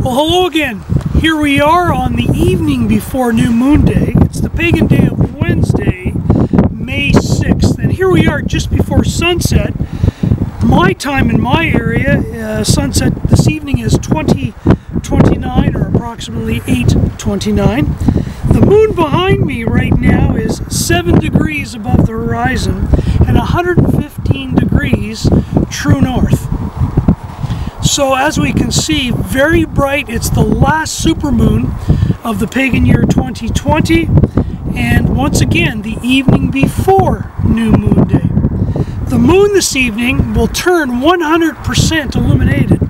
Well, hello again. Here we are on the evening before New Moon Day. It's the pagan day of Wednesday, May 6th. And here we are just before sunset. My time in my area, sunset this evening is 20:29 or approximately 8:29. The moon behind me right now is 7 degrees above the horizon and 115 degrees true north. So as we can see, very bright. It's the last supermoon of the pagan year 2020, and once again the evening before New Moon Day. The moon this evening will turn 100% illuminated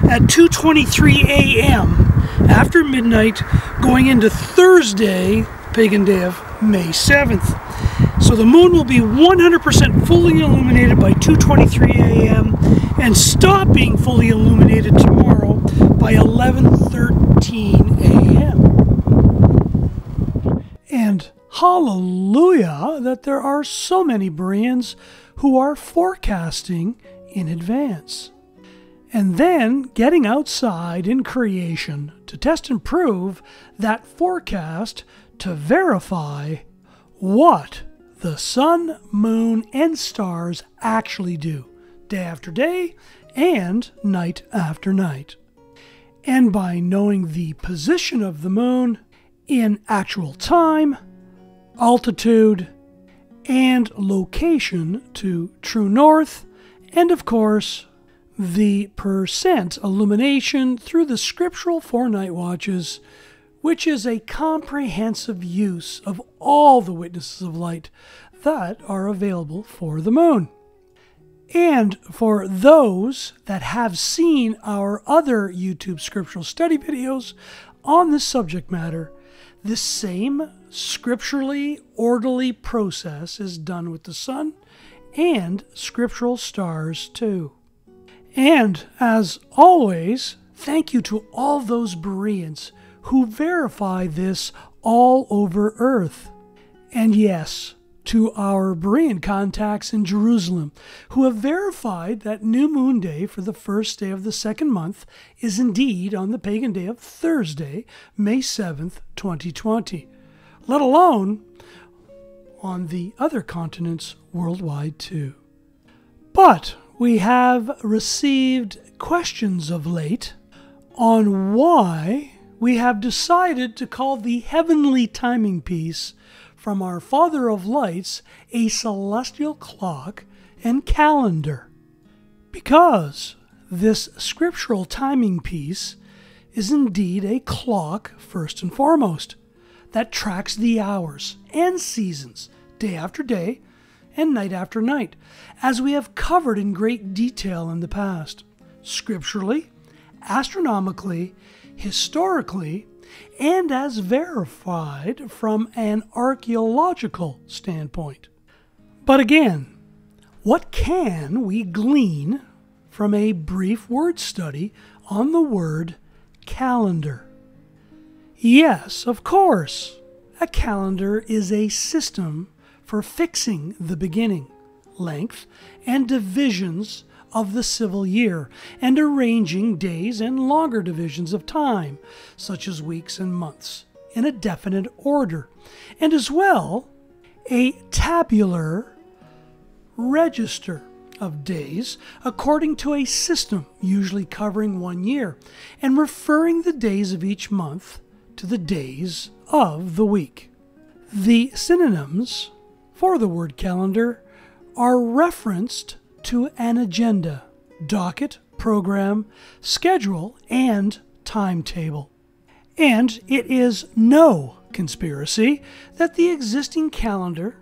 at 2:23 a.m. after midnight, going into Thursday, pagan day of May 7th. So the moon will be 100% fully illuminated by 2:23 a.m. and stop being fully illuminated tomorrow by 11:13 a.m. And hallelujah that there are so many Bereans who are forecasting in advance. And then getting outside in creation to test and prove that forecast to verify what the sun, moon, and stars actually do, day after day and night after night. And by knowing the position of the moon in actual time, altitude, and location to true north, and of course, the percent illumination through the scriptural 4 night watches, which is a comprehensive use of all the witnesses of light that are available for the moon. And for those that have seen our other YouTube scriptural study videos on this subject matter, this same scripturally orderly process is done with the sun and scriptural stars too. And as always, thank you to all those Bereans who verify this all over earth. And yes, to our Berean contacts in Jerusalem who have verified that New Moon Day for the first day of the second month is indeed on the pagan day of Thursday, May 7th, 2020, let alone on the other continents worldwide too. But we have received questions of late on why we have decided to call the heavenly timing piece from our Father of Lights a celestial clock and calendar. Because this scriptural timing piece is indeed a clock first and foremost that tracks the hours and seasons day after day and night after night, as we have covered in great detail in the past, scripturally, astronomically, historically, and as verified from an archaeological standpoint. But again, what can we glean from a brief word study on the word calendar? Yes, of course, a calendar is a system for fixing the beginning, length, and divisions of the civil year, and arranging days and longer divisions of time, such as weeks and months, in a definite order, and as well a tabular register of days according to a system usually covering 1 year, and referring the days of each month to the days of the week. The synonyms for the word calendar are referenced to an agenda, docket, program, schedule, and timetable. And it is no conspiracy that the existing calendar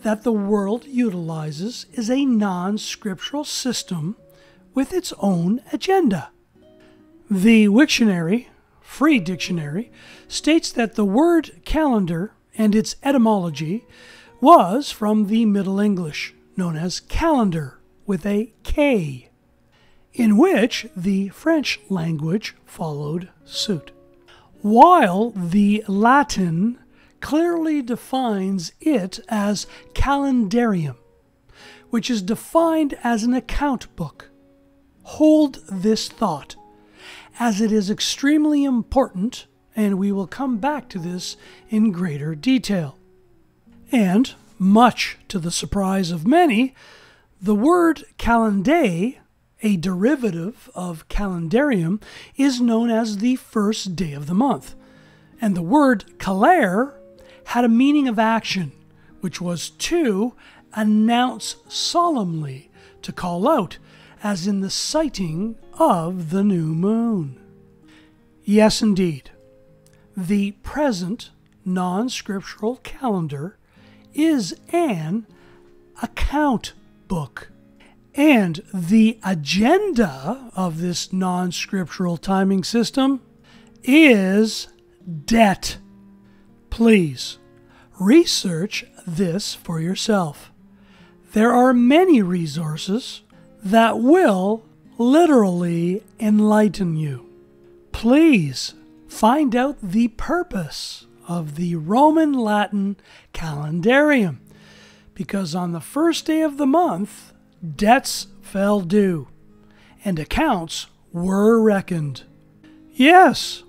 that the world utilizes is a non-scriptural system with its own agenda. The Wiktionary, Free Dictionary, states that the word calendar and its etymology was from the Middle English, known as calendar, with a K, in which the French language followed suit, while the Latin clearly defines it as calendarium, which is defined as an account book. Hold this thought. as it is extremely important, and we will come back to this in greater detail. And, much to the surprise of many, the word calenday, a derivative of calendarium, is known as the first day of the month. And the word kaler had a meaning of action, which was to announce solemnly, to call out, as in the sighting of the new moon. Yes, indeed, the present non-scriptural calendar is an account book. And the agenda of this non-scriptural timing system is debt. Please research this for yourself. There are many resources that will literally enlighten you. Please find out the purpose of the Roman Latin calendarium, because on the first day of the month, debts fell due, and accounts were reckoned. Yes,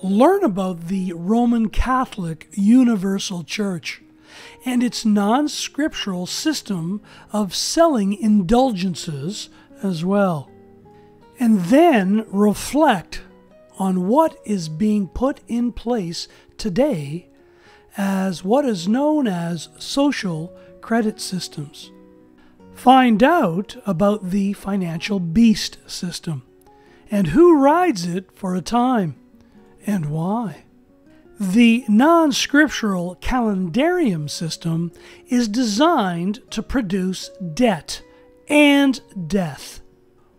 learn about the Roman Catholic Universal Church and its non-scriptural system of selling indulgences as well. And then reflect on what is being put in place today as what is known as social credit systems. Find out about the financial beast system and who rides it for a time and why. The non-scriptural calendarium system is designed to produce debt and death,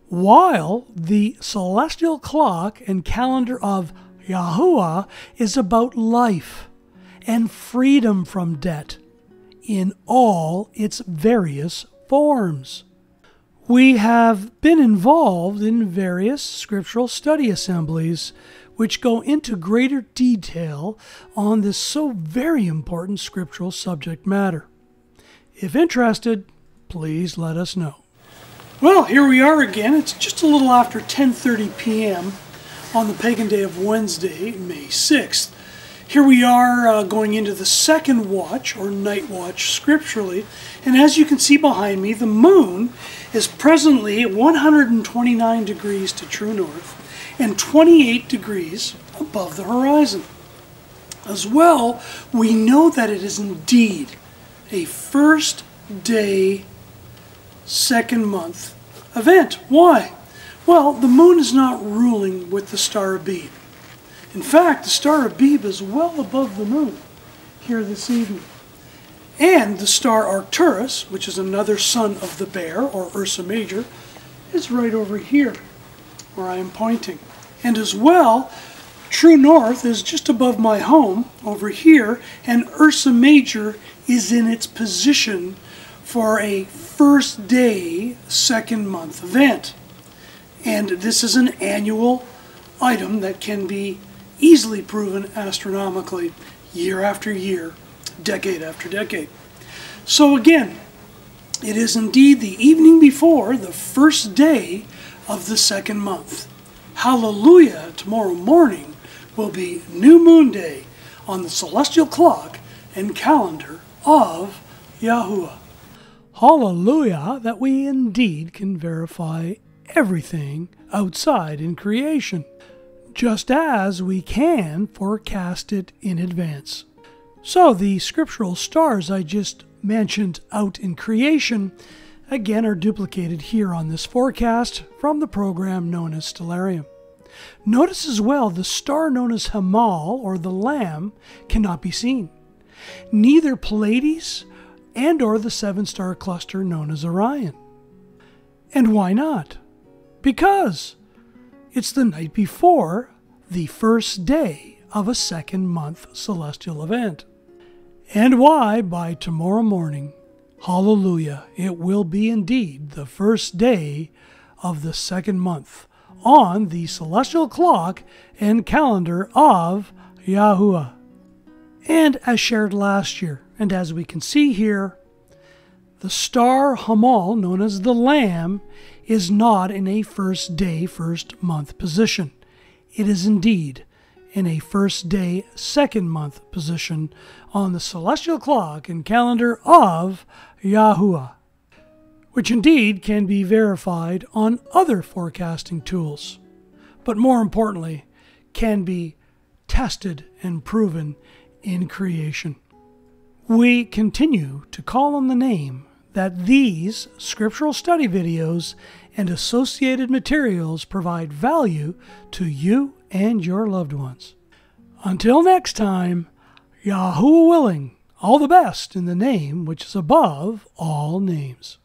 while the celestial clock and calendar of YaHUaH is about life and freedom from debt in all its various forms. We have been involved in various scriptural study assemblies which go into greater detail on this so very important scriptural subject matter. If interested, please let us know. Well, here we are again. It's just a little after 10:30 p.m. on the pagan day of Wednesday, May 6th. Here we are going into the second watch, or night watch, scripturally. And as you can see behind me, the moon is presently at 129 degrees to true north and 28 degrees above the horizon. As well, we know that it is indeed a first day, second month event. Why? Well, the moon is not ruling with the star Abib. In fact, the star Abib is well above the moon here this evening. And the star Arcturus, which is another son of the bear, or Ursa Major, is right over here where I am pointing. And as well, true north is just above my home over here, and Ursa Major is in its position for a first day, second month event. And this is an annual item that can be easily proven astronomically year after year, decade after decade. So again, it is indeed the evening before the first day of the second month. HalaluYAH tomorrow morning will be New Moon Day on the celestial clock and calendar of YaHUaH. HalaluYAH that we indeed can verify everything outside in creation, just as we can forecast it in advance. So the scriptural stars I just mentioned out in creation again are duplicated here on this forecast from the program known as Stellarium. Notice as well the star known as Hamal, or the Lamb, cannot be seen. Neither Pleiades and or the seven-star cluster known as Orion. And why not? Because it's the night before the first day of a second month celestial event. And why by tomorrow morning, HalaluYAH, it will be indeed the first day of the second month on the celestial clock and calendar of YaHUaH. And as shared last year, and as we can see here, the star Hamal, known as the Lamb, is not in a first day, first month position. It is indeed in a first day, second month position on the celestial clock and calendar of YaHUaH, which indeed can be verified on other forecasting tools, but more importantly, can be tested and proven in creation. We continue to call on the name that these scriptural study videos and associated materials provide value to you and your loved ones. Until next time, YaHUaH willing, all the best in the name which is above all names.